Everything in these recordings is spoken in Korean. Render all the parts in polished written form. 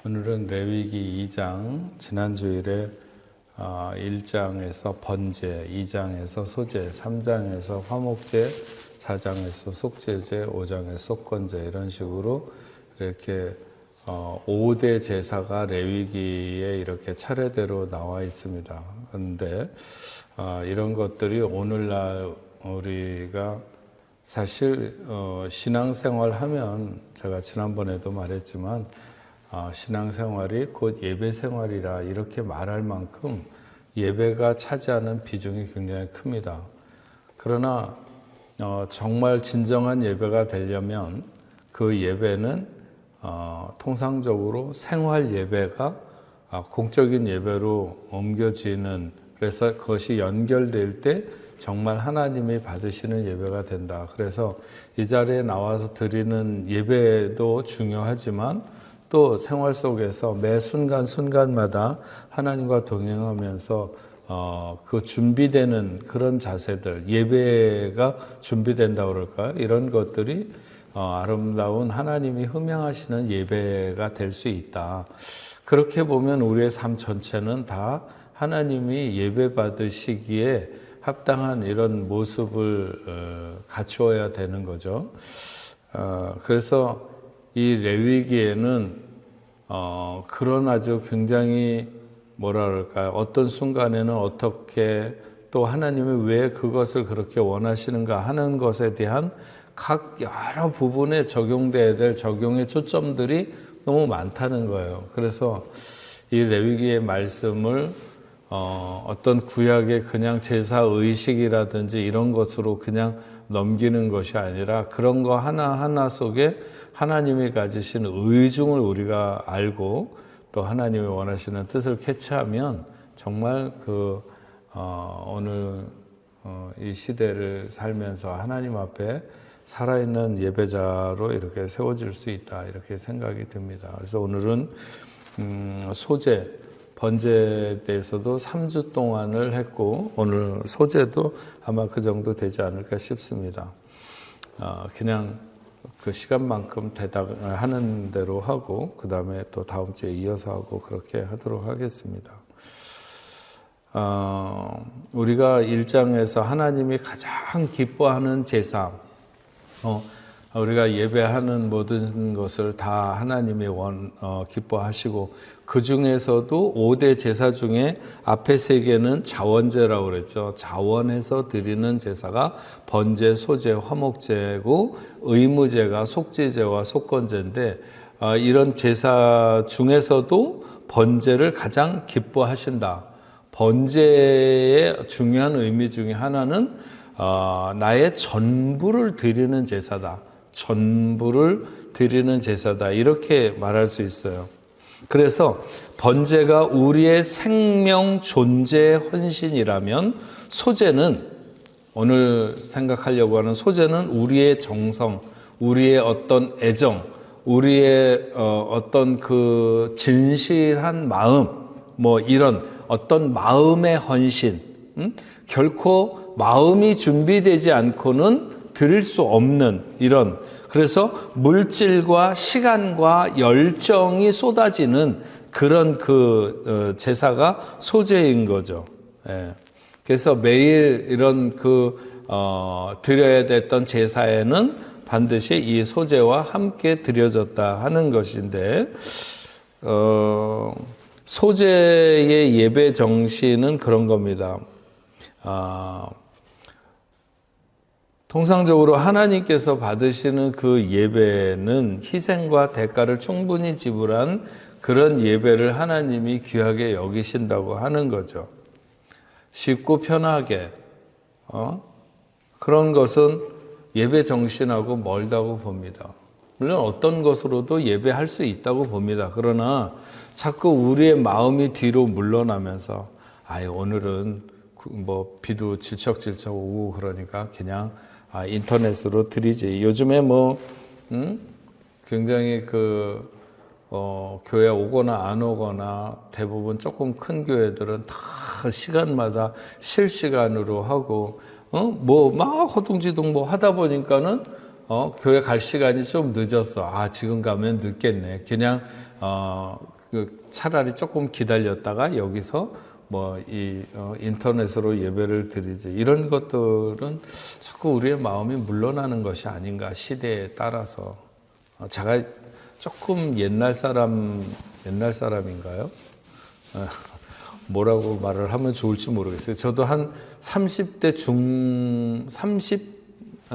오늘은 레위기 2장, 지난 주일에 1장에서 번제, 2장에서 소제, 3장에서 화목제, 4장에서 속제제, 5장에서 속건제 이런 식으로 이렇게 5대 제사가 레위기에 이렇게 차례대로 나와 있습니다. 그런데 이런 것들이 오늘날 우리가 사실 신앙생활 하면 제가 지난번에도 말했지만 신앙생활이 곧 예배생활이라 이렇게 말할 만큼 예배가 차지하는 비중이 굉장히 큽니다. 그러나 정말 진정한 예배가 되려면 그 예배는 통상적으로 생활 예배가 공적인 예배로 옮겨지는, 그래서 그것이 연결될 때 정말 하나님이 받으시는 예배가 된다. 그래서 이 자리에 나와서 드리는 예배도 중요하지만 또 생활 속에서 매 순간순간마다 하나님과 동행하면서 그 준비되는 그런 자세들, 예배가 준비된다고 그럴까요? 이런 것들이 아름다운 하나님이 흠양하시는 예배가 될 수 있다. 그렇게 보면 우리의 삶 전체는 다 하나님이 예배 받으시기에 합당한 이런 모습을 갖추어야 되는 거죠. 그래서 이 레위기에는 그런 아주 굉장히 뭐라 그럴까요? 어떤 순간에는 어떻게, 또 하나님이 왜 그것을 그렇게 원하시는가 하는 것에 대한 각 여러 부분에 적용돼야 될 적용의 초점들이 너무 많다는 거예요. 그래서 이 레위기의 말씀을 어떤 구약의 그냥 제사 의식이라든지 이런 것으로 그냥 넘기는 것이 아니라 그런 거 하나하나 속에 하나님이 가지신 의중을 우리가 알고 또 하나님이 원하시는 뜻을 캐치하면 정말 오늘 이 시대를 살면서 하나님 앞에 살아있는 예배자로 이렇게 세워질 수 있다, 이렇게 생각이 듭니다. 그래서 오늘은 소제, 번제에 대해서도 3주 동안을 했고 오늘 소제도 아마 그 정도 되지 않을까 싶습니다. 그냥 그 시간만큼 하는 대로 하고 그 다음에 또 다음 주에 이어서 하고 그렇게 하도록 하겠습니다. 우리가 1장에서 하나님이 가장 기뻐하는 제사, 우리가 예배하는 모든 것을 다 하나님이 기뻐하시고 그 중에서도 5대 제사 중에 앞에 3개는 자원제라고 그랬죠. 자원해서 드리는 제사가 번제, 소제, 화목제고 의무제가 속제제와 속건제인데 이런 제사 중에서도 번제를 가장 기뻐하신다. 번제의 중요한 의미 중에 하나는 나의 전부를 드리는 제사다. 전부를 드리는 제사다. 이렇게 말할 수 있어요. 그래서 번제가 우리의 생명 존재 헌신이라면 소제는, 오늘 생각하려고 하는 소제는 우리의 정성, 우리의 어떤 애정, 우리의 어떤 그 진실한 마음, 이런 어떤 마음의 헌신, 결코 마음이 준비되지 않고는 드릴 수 없는 이런, 그래서 물질과 시간과 열정이 쏟아지는 그런 제사가 소제인 거죠. 예. 그래서 매일 이런 드려야 됐던 제사에는 반드시 이 소제와 함께 드려졌다 하는 것인데, 소제의 예배 정신은 그런 겁니다. 통상적으로 하나님께서 받으시는 그 예배는 희생과 대가를 충분히 지불한 그런 예배를 하나님이 귀하게 여기신다고 하는 거죠. 쉽고 편하게 그런 것은 예배 정신하고 멀다고 봅니다. 물론 어떤 것으로도 예배할 수 있다고 봅니다. 그러나 자꾸 우리의 마음이 뒤로 물러나면서 오늘은 비도 질척질척 오고 그러니까 그냥 인터넷으로 드리지. 요즘에 굉장히 교회 오거나 안 오거나 대부분 조금 큰 교회들은 다 시간마다 실시간으로 하고 막 허둥지둥 하다 보니까는 교회 갈 시간이 좀 늦었어. 아, 지금 가면 늦겠네. 그냥 차라리 조금 기다렸다가 여기서 인터넷으로 예배를 드리지. 이런 것들은 자꾸 우리의 마음이 물러나는 것이 아닌가, 시대에 따라서. 제가 조금 옛날 사람인가요? 뭐라고 말을 하면 좋을지 모르겠어요. 저도 한 30대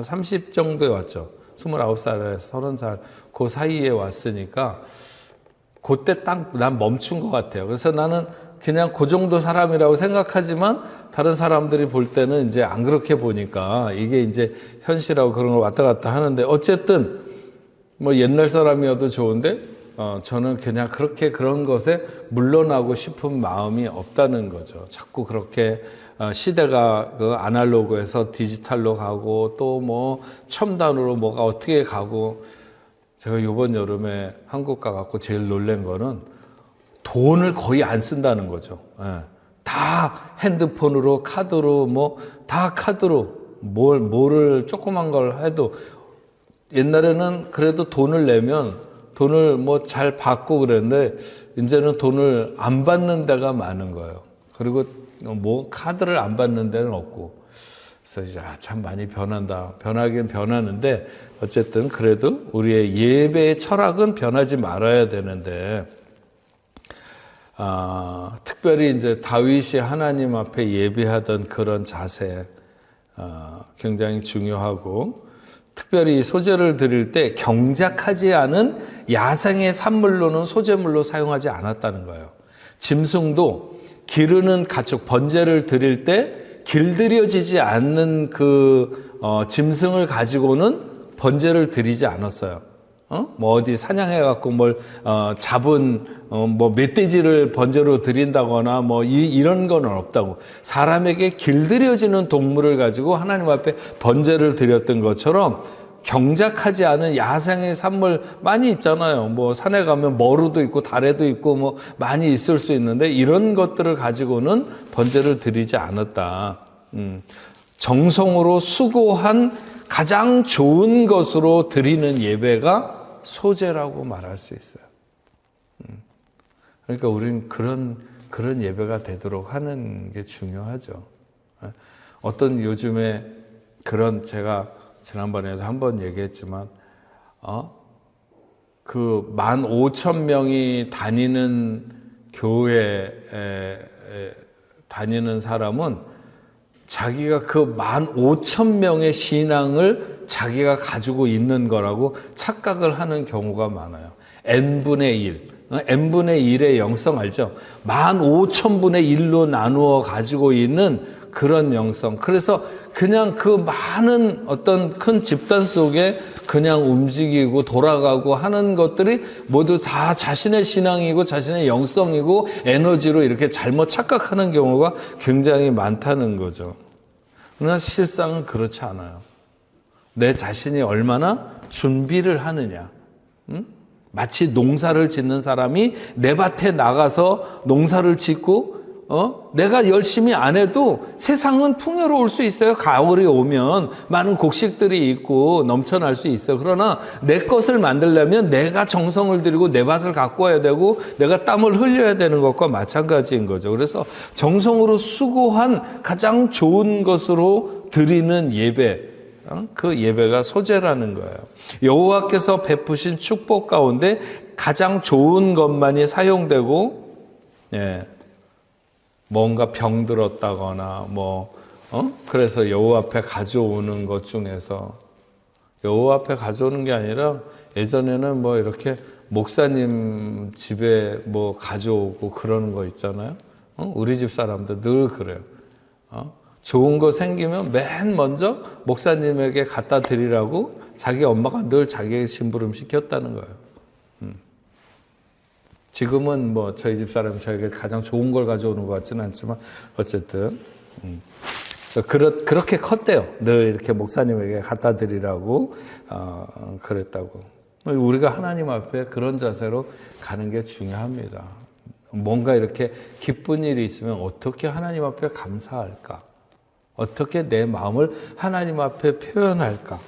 30 정도에 왔죠. 29살에서 30살 그 사이에 왔으니까 그때 딱 난 멈춘 것 같아요. 그래서 나는 그냥 그 정도 사람이라고 생각하지만 다른 사람들이 볼 때는 이제 안 그렇게 보니까 이게 이제 현실하고 그런 걸 왔다 갔다 하는데 어쨌든 뭐 옛날 사람이어도 좋은데 저는 그냥 그렇게 그런 것에 물러나고 싶은 마음이 없다는 거죠. 자꾸 그렇게 시대가 그 아날로그에서 디지털로 가고 또 뭐 첨단으로 뭐가 어떻게 가고 제가 이번 여름에 한국 가갖고 제일 놀란 거는 돈을 거의 안 쓴다는 거죠. 예. 다 핸드폰으로 카드로 뭐 다 카드로 뭐를 조그만 걸 해도 옛날에는 그래도 돈을 내면 돈을 뭐 잘 받고 그랬는데 이제는 돈을 안 받는 데가 많은 거예요. 그리고 뭐 카드를 안 받는 데는 없고. 그래서 이제 참 많이 변한다. 변하긴 변하는데 어쨌든 그래도 우리의 예배의 철학은 변하지 말아야 되는데 특별히 이제 다윗이 하나님 앞에 예배하던 그런 자세 굉장히 중요하고 특별히 소제를 드릴 때 경작하지 않은 야생의 산물로는 소제물로 사용하지 않았다는 거예요. 짐승도 기르는 가축 번제를 드릴 때 길들여지지 않는 짐승을 가지고는 번제를 드리지 않았어요. 뭐 어디 사냥해갖고 잡은 뭐 멧돼지를 번제로 드린다거나 뭐 이런 건 없다고. 사람에게 길들여지는 동물을 가지고 하나님 앞에 번제를 드렸던 것처럼 경작하지 않은 야생의 산물 많이 있잖아요. 뭐 산에 가면 머루도 있고 다래도 있고 뭐 많이 있을 수 있는데 이런 것들을 가지고는 번제를 드리지 않았다. 정성으로 수고한 가장 좋은 것으로 드리는 예배가 소제라고 말할 수 있어요. 그러니까 우리는 그런 예배가 되도록 하는 게 중요하죠. 어떤 요즘에 제가 지난번에도 한번 얘기했지만, 15,000명이 다니는 교회에 다니는 사람은 자기가 15,000명의 신앙을 자기가 가지고 있는 거라고 착각을 하는 경우가 많아요. n분의 1. n분의 1의 영성 알죠? 15,000분의 1로 나누어 가지고 있는 그런 영성. 그래서 그냥 많은 어떤 큰 집단 속에 그냥 움직이고 돌아가고 하는 것들이 모두 다 자신의 신앙이고 자신의 영성이고 에너지로 이렇게 잘못 착각하는 경우가 굉장히 많다는 거죠. 그러나 실상은 그렇지 않아요. 내 자신이 얼마나 준비를 하느냐. 마치 농사를 짓는 사람이 내 밭에 나가서 농사를 짓고 내가 열심히 안 해도 세상은 풍요로울 수 있어요. 가을이 오면 많은 곡식들이 있고 넘쳐날 수 있어요. 그러나 내 것을 만들려면 내가 정성을 들이고 내 밭을 가꿔야 되고 내가 땀을 흘려야 되는 것과 마찬가지인 거죠. 그래서 정성으로 수고한 가장 좋은 것으로 드리는 예배, 그 예배가 소제라는 거예요. 여호와께서 베푸신 축복 가운데 가장 좋은 것만이 사용되고, 뭔가 병들었다거나 그래서 여호와 앞에 가져오는 것 중에서 여호와 앞에 가져오는 게 아니라 예전에는 이렇게 목사님 집에 가져오고 그러는 거 있잖아요. 우리 집 사람들 늘 그래요. 좋은 거 생기면 맨 먼저 목사님에게 갖다 드리라고 자기 엄마가 늘 자기에게 심부름 시켰다는 거예요. 지금은 저희 집 사람이 저에게 가장 좋은 걸 가져오는 것 같지는 않지만 어쨌든 그렇게 컸대요. 늘 이렇게 목사님에게 갖다 드리라고 그랬다고. 우리가 하나님 앞에 그런 자세로 가는 게 중요합니다. 뭔가 이렇게 기쁜 일이 있으면 어떻게 하나님 앞에 감사할까? 어떻게 내 마음을 하나님 앞에 표현할까?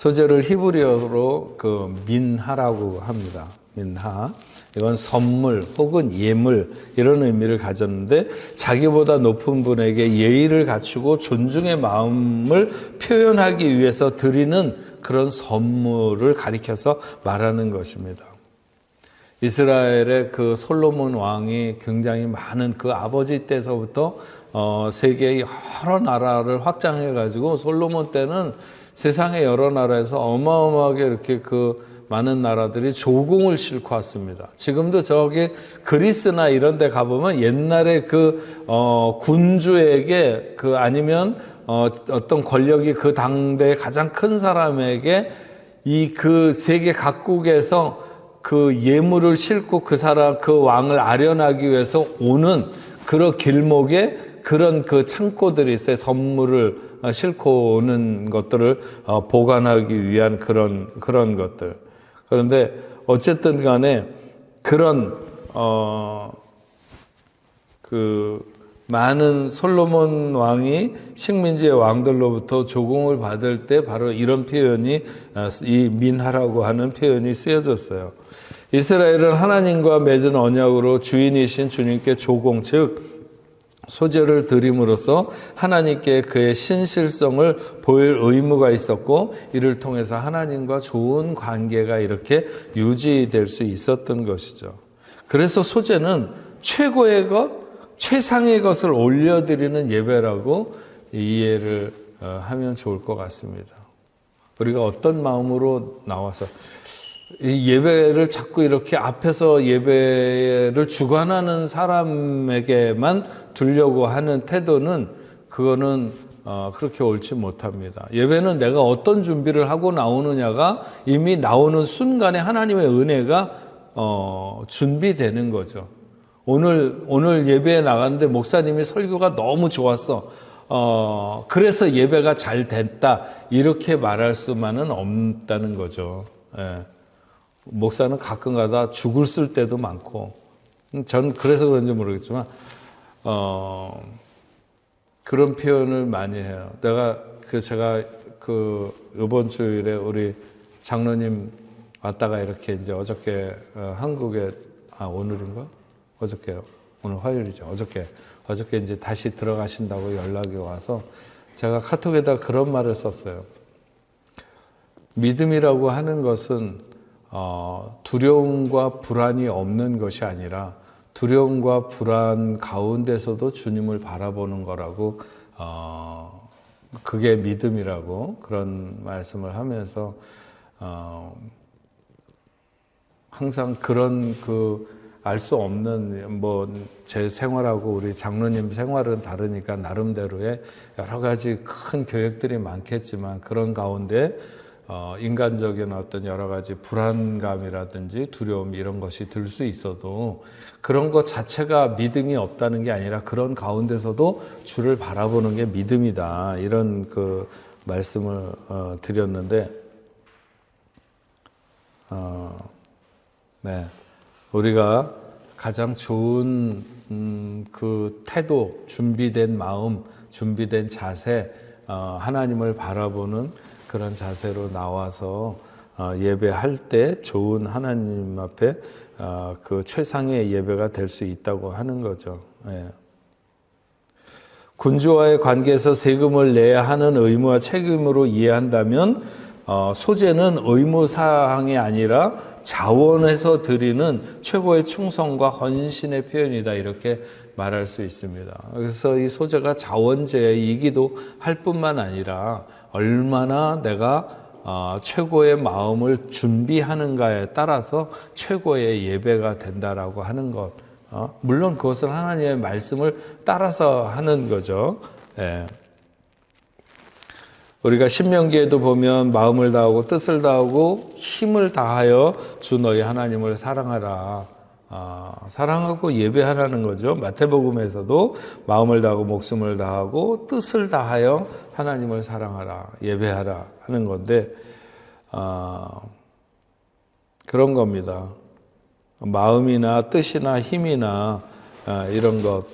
소재를 히브리어로 그 민하라고 합니다. 민하. 이건 선물 혹은 예물 이런 의미를 가졌는데 자기보다 높은 분에게 예의를 갖추고 존중의 마음을 표현하기 위해서 드리는 그런 선물을 가리켜서 말하는 것입니다. 이스라엘의 그 솔로몬 왕이 굉장히 많은 그 아버지 때서부터 세계의 여러 나라를 확장해 가지고 솔로몬 때는 세상의 여러 나라에서 어마어마하게 이렇게 그 많은 나라들이 조공을 싣고 왔습니다. 지금도 저기 그리스나 이런 데 가보면 옛날에 그 군주에게 그 아니면 어떤 권력이 그 당대의 가장 큰 사람에게 이 그 세계 각국에서 그 예물을 싣고 그 사람 그 왕을 아련하기 위해서 오는 그런 길목에 그런 그 창고들이 있어요. 선물을 싣고 오는 것들을 보관하기 위한 그런 것들. 그런데 어쨌든 간에 그런 그 많은 솔로몬 왕이 식민지의 왕들로부터 조공을 받을 때 바로 이런 표현이 이 민하라고 하는 표현이 쓰여졌어요. 이스라엘은 하나님과 맺은 언약으로 주인이신 주님께 조공 즉 소재를 드림으로써 하나님께 그의 신실성을 보일 의무가 있었고 이를 통해서 하나님과 좋은 관계가 이렇게 유지될 수 있었던 것이죠. 그래서 소재는 최고의 것, 최상의 것을 올려드리는 예배라고 이해를 하면 좋을 것 같습니다. 우리가 어떤 마음으로 나와서 이 예배를 자꾸 이렇게 앞에서 예배를 주관하는 사람에게만 두려고 하는 태도는 그거는 그렇게 옳지 못합니다. 예배는 내가 어떤 준비를 하고 나오느냐가 이미 나오는 순간에 하나님의 은혜가 준비되는 거죠. 오늘 예배에 나갔는데 목사님이 설교가 너무 좋았어. 그래서 예배가 잘 됐다. 이렇게 말할 수만은 없다는 거죠. 예. 목사는 가끔 가다 죽을 쓸 때도 많고, 전 그래서 그런지 모르겠지만, 그런 표현을 많이 해요. 제가 이번 주일에 우리 장로님 왔다가 이렇게 이제 어저께 한국에, 오늘인가? 어저께요. 오늘 화요일이죠. 어저께 이제 다시 들어가신다고 연락이 와서 제가 카톡에다 그런 말을 썼어요. 믿음이라고 하는 것은 두려움과 불안이 없는 것이 아니라 두려움과 불안 가운데서도 주님을 바라보는 거라고 그게 믿음이라고 그런 말씀을 하면서 항상 그런 알 수 없는 제 생활하고 우리 장로님 생활은 다르니까 나름대로의 여러 가지 큰 계획들이 많겠지만 그런 가운데 인간적인 어떤 여러 가지 불안감이라든지 두려움 이런 것이 들 수 있어도 그런 것 자체가 믿음이 없다는 게 아니라 그런 가운데서도 주를 바라보는 게 믿음이다. 이런 말씀을 드렸는데, 네. 우리가 가장 좋은 그 태도, 준비된 마음, 준비된 자세, 하나님을 바라보는 그런 자세로 나와서 예배할 때 좋은 하나님 앞에 그 최상의 예배가 될 수 있다고 하는 거죠. 예. 군주와의 관계에서 세금을 내야 하는 의무와 책임으로 이해한다면 소재는 의무사항이 아니라 자원해서 드리는 최고의 충성과 헌신의 표현이다 이렇게 말할 수 있습니다. 그래서 이 소재가 자원제이기도 할 뿐만 아니라 얼마나 내가 최고의 마음을 준비하는가에 따라서 최고의 예배가 된다라고 하는 것. 물론 그것은 하나님의 말씀을 따라서 하는 거죠. 예. 우리가 신명기에도 보면 마음을 다하고 뜻을 다하고 힘을 다하여 주 너희 하나님을 사랑하라. 사랑하고 예배하라는 거죠. 마태복음에서도 마음을 다하고 목숨을 다하고 뜻을 다하여 하나님을 사랑하라, 예배하라 하는 건데 그런 겁니다. 마음이나 뜻이나 힘이나 이런 것,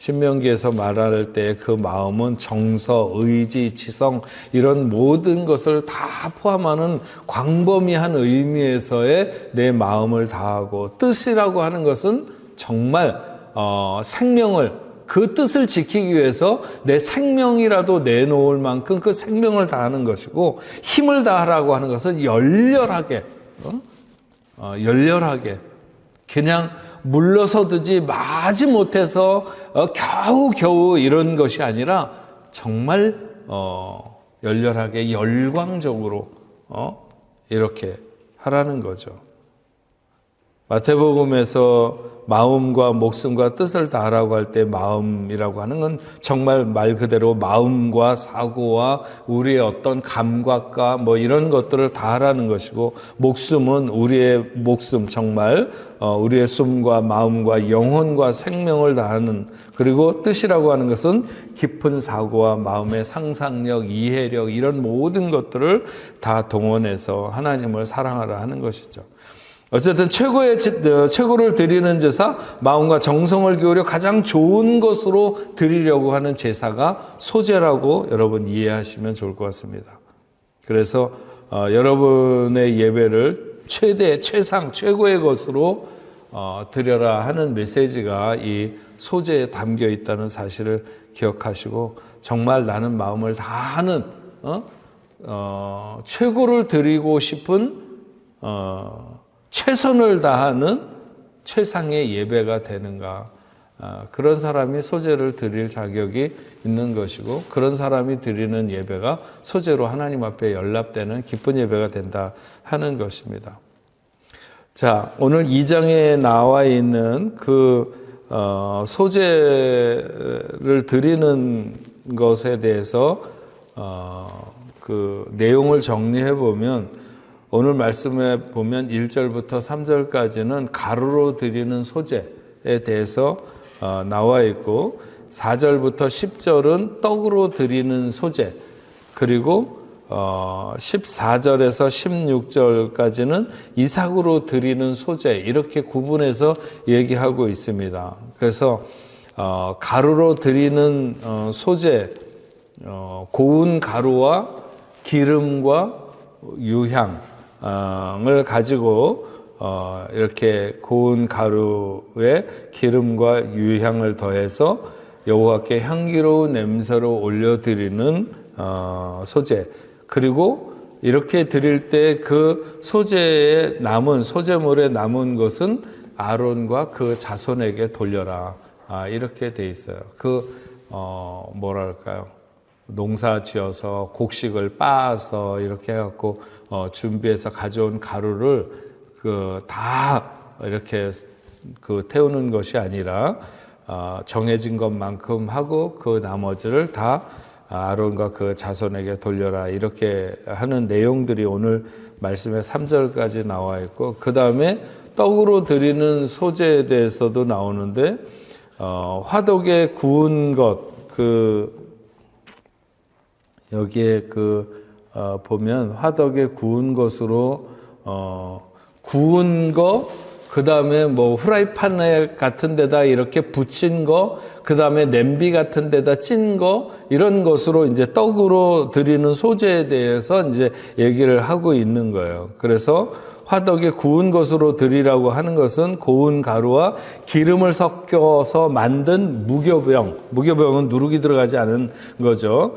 신명기에서 말할 때 그 마음은 정서, 의지, 지성 이런 모든 것을 다 포함하는 광범위한 의미에서의 내 마음을 다하고, 뜻이라고 하는 것은 정말 생명을, 그 뜻을 지키기 위해서 내 생명이라도 내놓을 만큼 그 생명을 다하는 것이고, 힘을 다하라고 하는 것은 열렬하게 열렬하게 그냥 물러서듯이 마지 못해서 겨우겨우 이런 것이 아니라 정말 열렬하게 열광적으로 이렇게 하라는 거죠. 마태복음에서 마음과 목숨과 뜻을 다하라고 할 때 마음이라고 하는 건 정말 말 그대로 마음과 사고와 우리의 어떤 감각과 뭐 이런 것들을 다하라는 것이고, 목숨은 우리의 목숨, 정말 우리의 숨과 마음과 영혼과 생명을 다하는, 그리고 뜻이라고 하는 것은 깊은 사고와 마음의 상상력, 이해력 이런 모든 것들을 다 동원해서 하나님을 사랑하라 하는 것이죠. 어쨌든 최고를 드리는 제사, 마음과 정성을 기울여 가장 좋은 것으로 드리려고 하는 제사가 소제라고 여러분 이해하시면 좋을 것 같습니다. 그래서 여러분의 예배를 최상, 최고의 것으로 드려라 하는 메시지가 이 소제에 담겨 있다는 사실을 기억하시고, 정말 나는 마음을 다하는 최고를 드리고 싶은 최선을 다하는 최상의 예배가 되는가, 그런 사람이 소제를 드릴 자격이 있는 것이고, 그런 사람이 드리는 예배가 소제로 하나님 앞에 연락되는 기쁜 예배가 된다 하는 것입니다. 자, 오늘 2장에 나와 있는 그 소제를 드리는 것에 대해서 그 내용을 정리해 보면, 오늘 말씀에 보면 1절부터 3절까지는 가루로 드리는 소제에 대해서 나와 있고, 4절부터 10절은 떡으로 드리는 소제, 그리고 14절에서 16절까지는 이삭으로 드리는 소제, 이렇게 구분해서 얘기하고 있습니다. 그래서 가루로 드리는 소제, 고운 가루와 기름과 유향 을 가지고 이렇게 고운 가루에 기름과 유향을 더해서 여호와께 향기로운 냄새로 올려드리는 소제, 그리고 이렇게 드릴 때 그 소제에 남은, 소제물에 남은 것은 아론과 그 자손에게 돌려라, 이렇게 돼 있어요. 뭐랄까요, 농사 지어서 곡식을 빻아서 이렇게 해갖고 준비해서 가져온 가루를 다 이렇게 태우는 것이 아니라 정해진 것만큼 하고 그 나머지를 다 아론과 그 자손에게 돌려라, 이렇게 하는 내용들이 오늘 말씀의 3절까지 나와 있고, 그 다음에 떡으로 드리는 소제에 대해서도 나오는데, 화덕에 구운 것, 여기에 보면 화덕에 구운 것으로 구운 거, 그 다음에 뭐 후라이팬 같은 데다 이렇게 붙인 거, 그 다음에 냄비 같은 데다 찐 거, 이런 것으로 이제 떡으로 드리는 소제에 대해서 이제 얘기를 하고 있는 거예요. 그래서 화덕에 구운 것으로 드리라고 하는 것은 고운 가루와 기름을 섞어서 만든 무교병은 누룩이 들어가지 않은 거죠.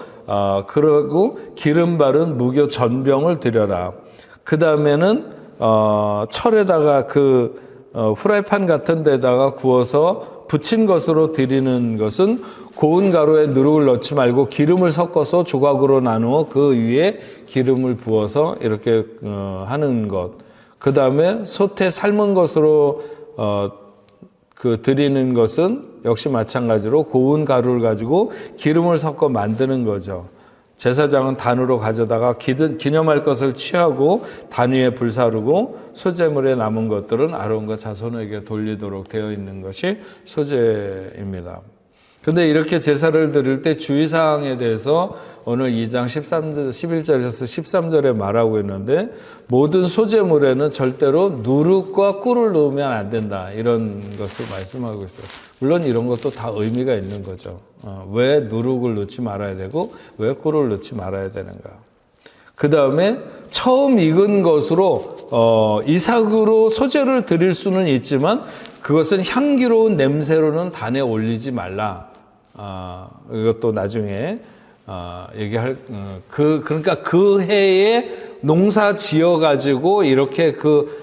그리고 기름 바른 무교 전병을 드려라. 그 다음에는 철에다가 후라이팬 같은 데다가 구워서 부친 것으로 드리는 것은 고운 가루에 누룩을 넣지 말고 기름을 섞어서 조각으로 나누어 그 위에 기름을 부어서 이렇게 하는 것. 그 다음에 솥에 삶은 것으로 드리는 것은 역시 마찬가지로 고운 가루를 가지고 기름을 섞어 만드는 거죠. 제사장은 단으로 가져다가 기념할 것을 취하고 단 위에 불사르고 소제물에 남은 것들은 아론과 자손에게 돌리도록 되어 있는 것이 소제입니다. 근데 이렇게 제사를 드릴 때 주의사항에 대해서 오늘 2장 11절에서 13절에 말하고 있는데, 모든 소재물에는 절대로 누룩과 꿀을 넣으면 안 된다, 이런 것을 말씀하고 있어요. 물론 이런 것도 다 의미가 있는 거죠. 왜 누룩을 넣지 말아야 되고 왜 꿀을 넣지 말아야 되는가. 그 다음에 처음 익은 것으로 이삭으로 소재를 드릴 수는 있지만 그것은 향기로운 냄새로는 단에 올리지 말라. 이것도 나중에 얘기할, 그러니까 그 해에 농사 지어 가지고 이렇게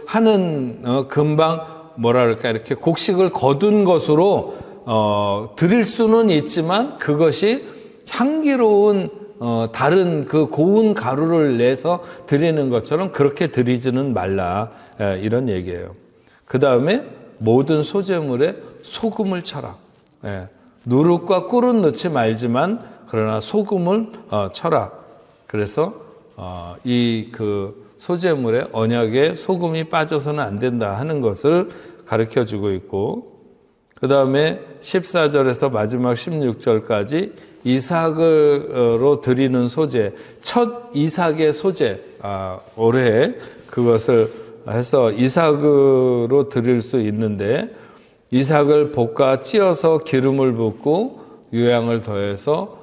하는, 금방 뭐랄까, 이렇게 곡식을 거둔 것으로, 드릴 수는 있지만 그것이 향기로운, 다른 그 고운 가루를 내서 드리는 것처럼 그렇게 드리지는 말라. 이런 얘기예요. 그 다음에 모든 소재물에 소금을 쳐라. 누룩과 꿀은 넣지 말지만 그러나 소금을 쳐라. 그래서 이 소재물에, 언약에 소금이 빠져서는 안 된다 하는 것을 가르쳐 주고 있고, 그 다음에 14절에서 마지막 16절까지 이삭으로 드리는 소재, 첫 이삭의 소재, 올해 그것을 해서 이삭으로 드릴 수 있는데, 이삭을 볶아 찧어서 기름을 붓고 유향을 더해서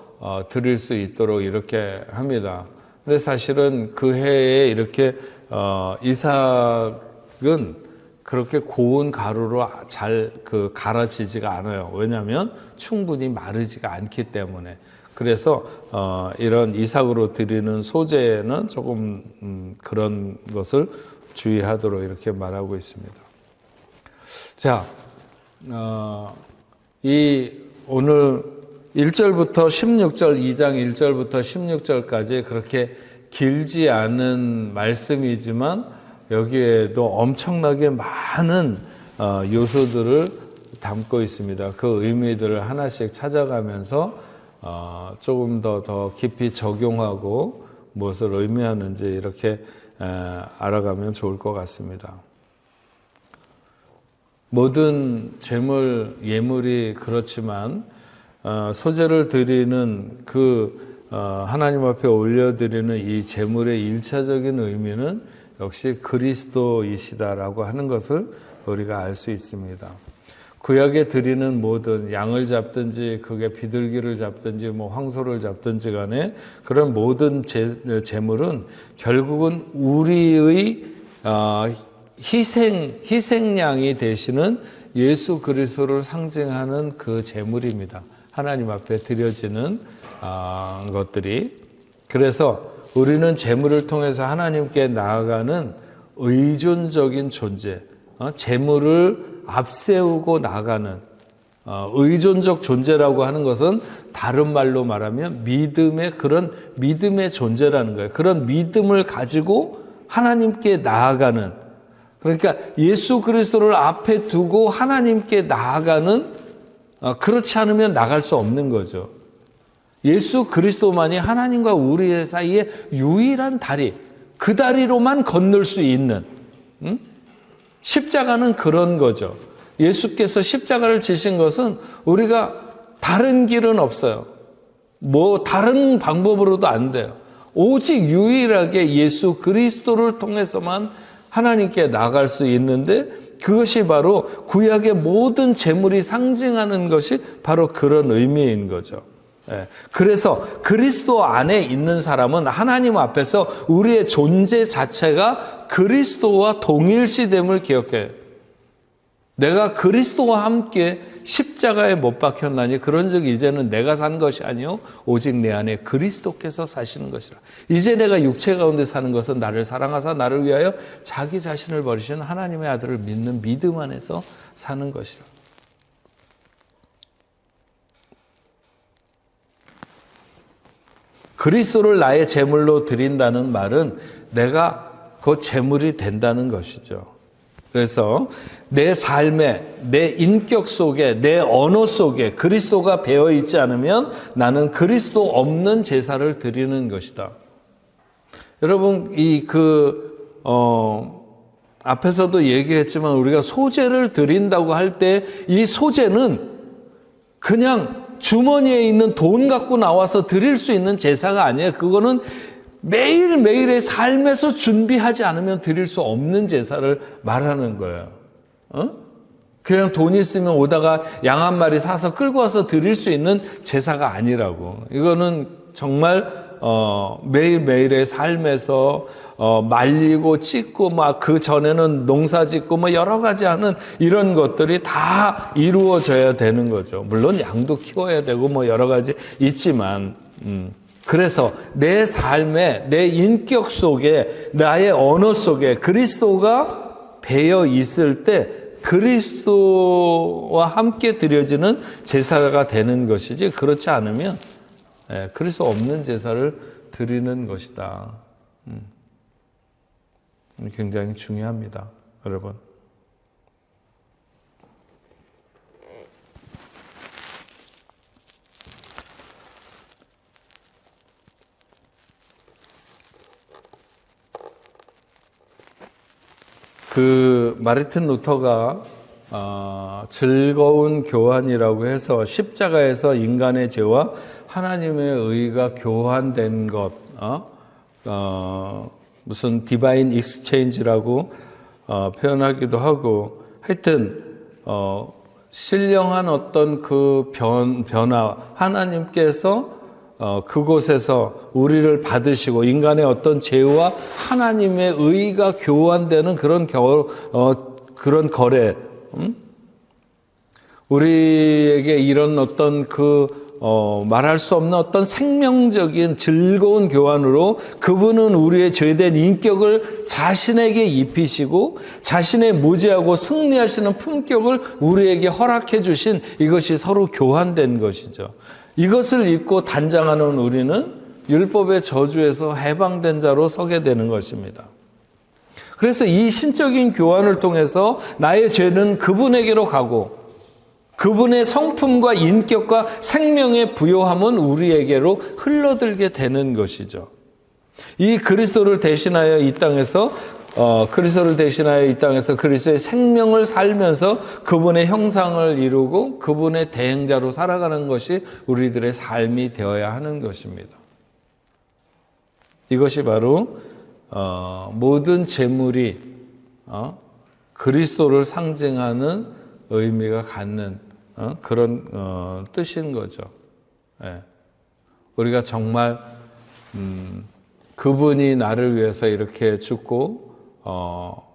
드릴 수 있도록 이렇게 합니다. 근데 사실은 그 해에 이렇게 이삭은 그렇게 고운 가루로 잘 갈아지지가 않아요. 왜냐하면 충분히 마르지가 않기 때문에. 그래서 이런 이삭으로 드리는 소재는 조금 그런 것을 주의하도록 이렇게 말하고 있습니다. 자, 오늘 1절부터 16절, 2장 1절부터 16절까지 그렇게 길지 않은 말씀이지만 여기에도 엄청나게 많은 요소들을 담고 있습니다. 그 의미들을 하나씩 찾아가면서 조금 더 깊이 적용하고 무엇을 의미하는지 이렇게 알아가면 좋을 것 같습니다. 모든 제물, 예물이 그렇지만 소재를 드리는 하나님 앞에 올려드리는 이 제물의 일차적인 의미는 역시 그리스도이시다라고 하는 것을 우리가 알 수 있습니다. 구약에 드리는 모든 양을 잡든지 그게 비둘기를 잡든지 황소를 잡든지 간에 그런 모든 제물은 결국은 우리의 희생양이 되시는 예수 그리스도를 상징하는 그 제물입니다. 하나님 앞에 드려지는 것들이. 그래서 우리는 제물을 통해서 하나님께 나아가는 의존적인 존재, 제물을 앞세우고 나가는 의존적 존재라고 하는 것은 다른 말로 말하면 그런 믿음의 존재라는 거예요. 그런 믿음을 가지고 하나님께 나아가는, 그러니까 예수 그리스도를 앞에 두고 하나님께 나아가는, 그렇지 않으면 나갈 수 없는 거죠. 예수 그리스도만이 하나님과 우리의 사이에 유일한 다리, 그 다리로만 건널 수 있는, 십자가는 그런 거죠. 예수께서 십자가를 지신 것은 우리가 다른 길은 없어요. 다른 방법으로도 안 돼요. 오직 유일하게 예수 그리스도를 통해서만 하나님께 나갈 수 있는데, 그것이 바로 구약의 모든 제물이 상징하는 것이 바로 그런 의미인 거죠. 그래서 그리스도 안에 있는 사람은 하나님 앞에서 우리의 존재 자체가 그리스도와 동일시됨을 기억해요. 내가 그리스도와 함께 십자가에 못 박혔나니 그런즉 이제는 내가 산 것이 아니요 오직 내 안에 그리스도께서 사시는 것이라. 이제 내가 육체 가운데 사는 것은 나를 사랑하사 나를 위하여 자기 자신을 버리신 하나님의 아들을 믿는 믿음 안에서 사는 것이라. 그리스도를 나의 제물로 드린다는 말은 내가 그 제물이 된다는 것이죠. 그래서 내 삶에, 내 인격 속에, 내 언어 속에 그리스도가 배어 있지 않으면 나는 그리스도 없는 제사를 드리는 것이다. 여러분, 앞에서도 얘기했지만 우리가 소제를 드린다고 할 때 이 소제는 그냥 주머니에 있는 돈 갖고 나와서 드릴 수 있는 제사가 아니에요. 그거는 매일매일의 삶에서 준비하지 않으면 드릴 수 없는 제사를 말하는 거예요. 그냥 돈 있으면 오다가 양 한 마리 사서 끌고 와서 드릴 수 있는 제사가 아니라고. 이거는 정말 매일매일의 삶에서 말리고 찢고 막 그 전에는 농사 짓고 뭐 여러 가지 하는 이런 것들이 다 이루어져야 되는 거죠. 물론 양도 키워야 되고 뭐 여러 가지 있지만 그래서 내 삶에 내 인격 속에 나의 언어 속에 그리스도가 배어 있을 때 그리스도와 함께 드려지는 제사가 되는 것이지 그렇지 않으면 그리스도 없는 제사를 드리는 것이다. 굉장히 중요합니다, 여러분. 마르틴 루터가 즐거운 교환이라고 해서 십자가에서 인간의 죄와 하나님의 의가 교환된 것, 무슨 디바인 익스체인지라고 표현하기도 하고, 하여튼 신령한 어떤 그 변화, 하나님께서 그곳에서 우리를 받으시고 인간의 어떤 죄와 하나님의 의가 교환되는 그런 그런 거래, 우리에게 이런 어떤 말할 수 없는 어떤 생명적인 즐거운 교환으로 그분은 우리의 죄된 인격을 자신에게 입히시고 자신의 무지하고 승리하시는 품격을 우리에게 허락해 주신 이것이 서로 교환된 것이죠. 이것을 잊고 단장하는 우리는 율법의 저주에서 해방된 자로 서게 되는 것입니다. 그래서 이 신적인 교환을 통해서 나의 죄는 그분에게로 가고 그분의 성품과 인격과 생명의 부요함은 우리에게로 흘러들게 되는 것이죠. 이 그리스도를 대신하여 이 땅에서 그리스도의 생명을 살면서 그분의 형상을 이루고 그분의 대행자로 살아가는 것이 우리들의 삶이 되어야 하는 것입니다. 이것이 바로 모든 재물이 그리스도를 상징하는 의미가 갖는 그런 뜻인 거죠. 우리가 정말 그분이 나를 위해서 이렇게 죽고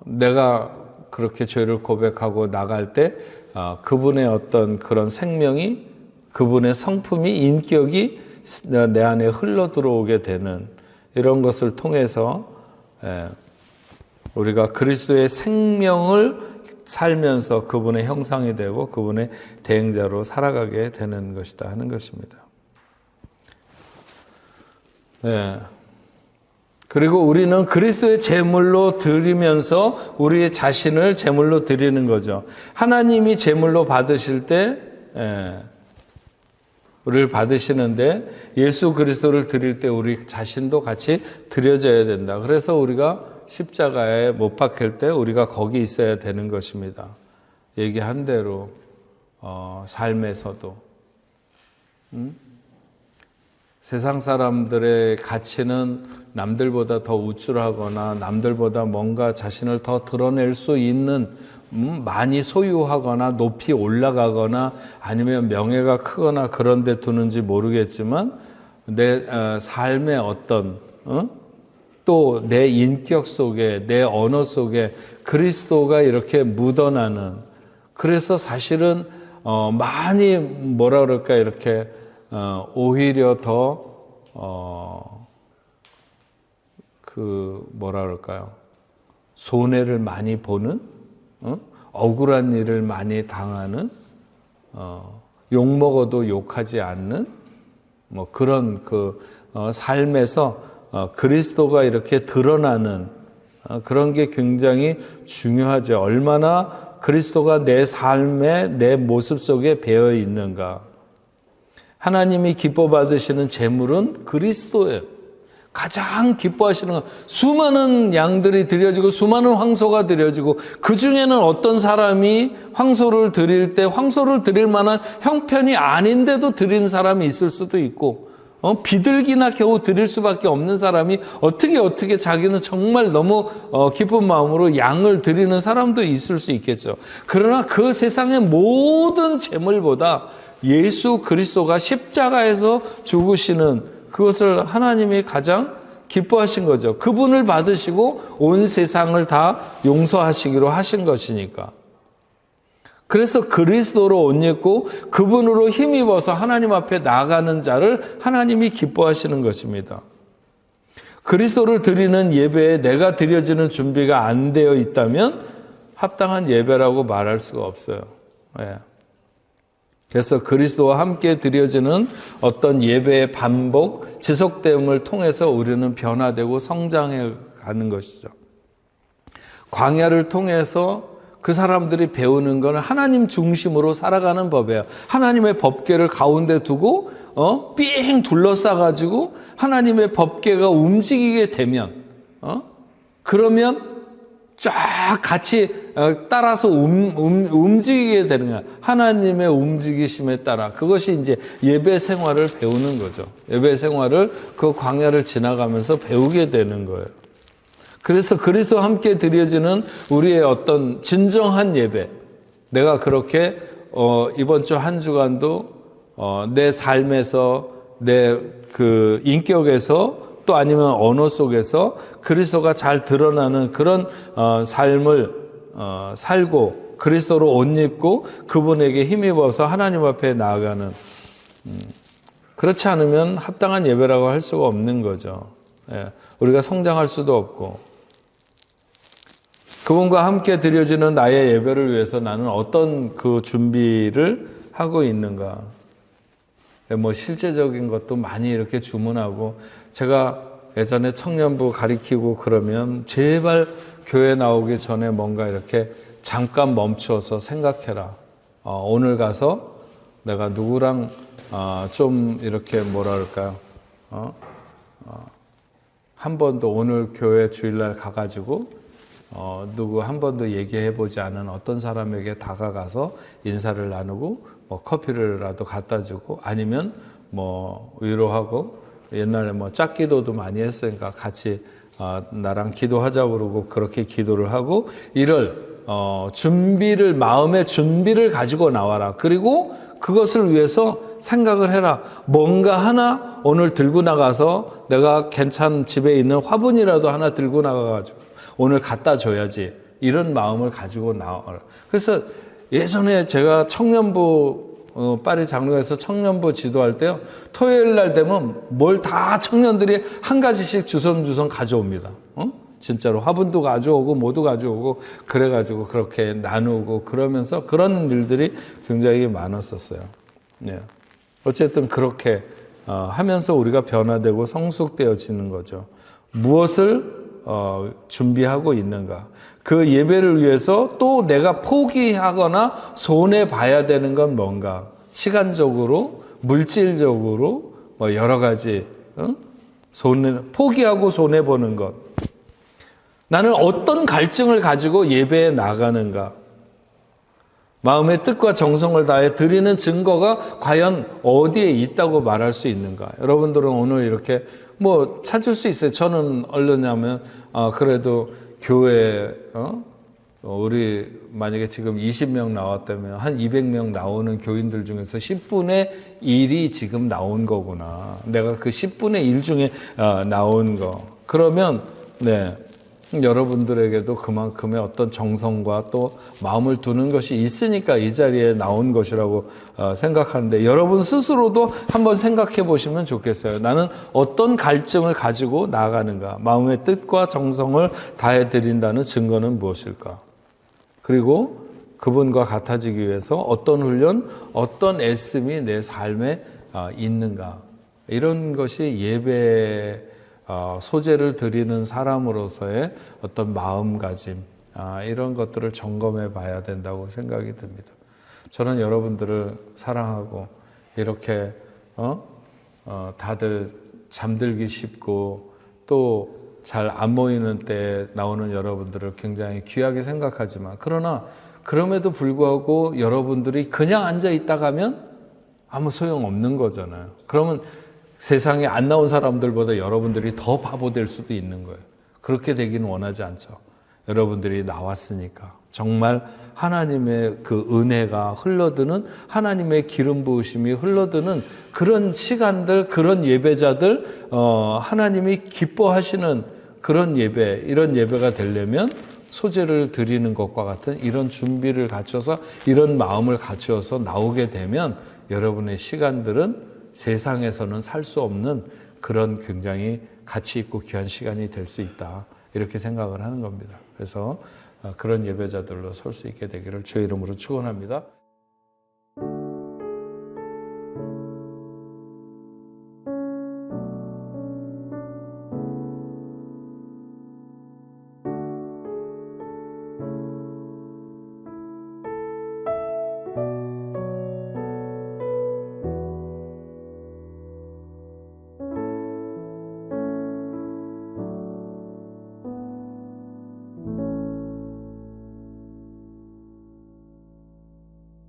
내가 그렇게 죄를 고백하고 나갈 때 그분의 어떤 그런 생명이 그분의 성품이 인격이 내 안에 흘러 들어오게 되는 이런 것을 통해서 우리가 그리스도의 생명을 살면서 그분의 형상이 되고 그분의 대행자로 살아가게 되는 것이다 하는 것입니다. 그리고 우리는 그리스도의 제물로 드리면서 우리의 자신을 제물로 드리는 거죠. 하나님이 제물로 받으실 때 우리를 받으시는데 예수 그리스도를 드릴 때 우리 자신도 같이 드려져야 된다. 그래서 우리가 십자가에 못 박힐 때 우리가 거기 있어야 되는 것입니다. 얘기한 대로 삶에서도 세상 사람들의 가치는 남들보다 더 우쭐하거나 남들보다 뭔가 자신을 더 드러낼 수 있는 많이 소유하거나 높이 올라가거나 아니면 명예가 크거나 그런 데 두는지 모르겠지만 내 삶의 어떤 또 내 인격 속에 내 언어 속에 그리스도가 이렇게 묻어나는, 그래서 사실은 많이 뭐라 그럴까 이렇게 오히려 더 뭐라 그럴까요? 손해를 많이 보는, 억울한 일을 많이 당하는, 욕 먹어도 욕하지 않는 뭐 그런 삶에서 그리스도가 이렇게 드러나는 그런 게 굉장히 중요하죠. 얼마나 그리스도가 내 삶의 내 모습 속에 배어 있는가. 하나님이 기뻐 받으시는 제물은 그리스도예요. 가장 기뻐하시는 건 수많은 양들이 드려지고 수많은 황소가 드려지고 그 중에는 어떤 사람이 황소를 드릴 때 황소를 드릴 만한 형편이 아닌데도 드리는 사람이 있을 수도 있고 비둘기나 겨우 드릴 수밖에 없는 사람이 어떻게 자기는 정말 너무 기쁜 마음으로 양을 드리는 사람도 있을 수 있겠죠. 그러나 그 세상의 모든 재물보다 예수 그리스도가 십자가에서 죽으시는 그것을 하나님이 가장 기뻐하신 거죠. 그분을 받으시고 온 세상을 다 용서하시기로 하신 것이니까. 그래서 그리스도로 옷 입고 그분으로 힘입어서 하나님 앞에 나아가는 자를 하나님이 기뻐하시는 것입니다. 그리스도를 드리는 예배에 내가 드려지는 준비가 안 되어 있다면 합당한 예배라고 말할 수가 없어요. 예. 그래서 그리스도와 함께 드려지는 어떤 예배의 반복, 지속됨을 통해서 우리는 변화되고 성장해 가는 것이죠. 광야를 통해서 그 사람들이 배우는 것은 하나님 중심으로 살아가는 법이에요. 하나님의 법궤를 가운데 두고 삥 둘러싸가지고 하나님의 법궤가 움직이게 되면 그러면 쫙 같이 따라서 움직이게 되는 거야. 하나님의 움직이심에 따라. 그것이 이제 예배 생활을 배우는 거죠. 예배 생활을 그 광야를 지나가면서 배우게 되는 거예요. 그래서 그리스도와 함께 드려지는 우리의 어떤 진정한 예배. 내가 그렇게 이번 주 한 주간도 내 삶에서 내 그 인격에서 또 아니면 언어 속에서 그리스도가 잘 드러나는 그런 삶을 살고 그리스도로 옷 입고 그분에게 힘입어서 하나님 앞에 나아가는 그렇지 않으면 합당한 예배라고 할 수가 없는 거죠. 예, 우리가 성장할 수도 없고 그분과 함께 드려지는 나의 예배를 위해서 나는 어떤 그 준비를 하고 있는가. 뭐 실제적인 것도 많이 이렇게 주문하고 제가 예전에 청년부 가리키고 그러면 제발 교회 나오기 전에 뭔가 이렇게 잠깐 멈춰서 생각해라. 오늘 가서 내가 누구랑 좀 이렇게 뭐랄까요? 한 번도 오늘 교회 주일날 가가지고 누구 한 번도 얘기해보지 않은 어떤 사람에게 다가가서 인사를 나누고 뭐 커피를라도 갖다 주고 아니면 뭐 위로하고 옛날에 뭐 짝기도도 많이 했으니까 같이 나랑 기도하자 그러고 그렇게 기도를 하고 이를 마음의 준비를 가지고 나와라. 그리고 그것을 위해서 생각을 해라. 뭔가 하나 오늘 들고 나가서 내가 괜찮은 집에 있는 화분이라도 하나 들고 나가가지고 오늘 갖다 줘야지. 이런 마음을 가지고 나와라. 그래서 예전에 제가 청년부 파리 장로에서 청년부 지도할 때요. 토요일 날 되면 뭘 다 청년들이 한 가지씩 주섬주섬 가져옵니다. 진짜로 화분도 가져오고 모두 가져오고 그래가지고 그렇게 나누고 그러면서 그런 일들이 굉장히 많았었어요. 예. 어쨌든 그렇게 하면서 우리가 변화되고 성숙되어지는 거죠. 무엇을 준비하고 있는가? 그 예배를 위해서 또 내가 포기하거나 손해봐야 되는 건 뭔가? 시간적으로, 물질적으로, 뭐 여러 가지, 포기하고 손해보는 것. 나는 어떤 갈증을 가지고 예배에 나가는가? 마음의 뜻과 정성을 다해 드리는 증거가 과연 어디에 있다고 말할 수 있는가? 여러분들은 오늘 이렇게 뭐 찾을 수 있어요. 저는 얼르냐면 그래도 교회 우리 만약에 지금 20명 나왔다면 한 200명 나오는 교인들 중에서 10분의 1이 지금 나온 거구나. 내가 그 10분의 1 중에 나온 거. 그러면 네. 여러분들에게도 그만큼의 어떤 정성과 또 마음을 두는 것이 있으니까 이 자리에 나온 것이라고 생각하는데 여러분 스스로도 한번 생각해 보시면 좋겠어요. 나는 어떤 갈증을 가지고 나아가는가? 마음의 뜻과 정성을 다해 드린다는 증거는 무엇일까? 그리고 그분과 같아지기 위해서 어떤 훈련, 어떤 애씀이 내 삶에 있는가? 이런 것이 예배 소재를 드리는 사람으로서의 어떤 마음가짐 이런 것들을 점검해 봐야 된다고 생각이 듭니다. 저는 여러분들을 사랑하고 이렇게 다들 잠들기 쉽고 또 잘 안 모이는 때 나오는 여러분들을 굉장히 귀하게 생각하지만, 그러나 그럼에도 불구하고 여러분들이 그냥 앉아 있다 가면 아무 소용 없는 거잖아요. 그러면 세상에 안 나온 사람들보다 여러분들이 더 바보 될 수도 있는 거예요. 그렇게 되기는 원하지 않죠. 여러분들이 나왔으니까 정말 하나님의 그 은혜가 흘러드는, 하나님의 기름 부으심이 흘러드는 그런 시간들, 그런 예배자들, 하나님이 기뻐하시는 그런 예배, 이런 예배가 되려면 소제를 드리는 것과 같은 이런 준비를 갖춰서, 이런 마음을 갖추어서 나오게 되면 여러분의 시간들은 세상에서는 살 수 없는 그런 굉장히 가치 있고 귀한 시간이 될 수 있다, 이렇게 생각을 하는 겁니다. 그래서 그런 예배자들로 설 수 있게 되기를 주의 이름으로 축원합니다.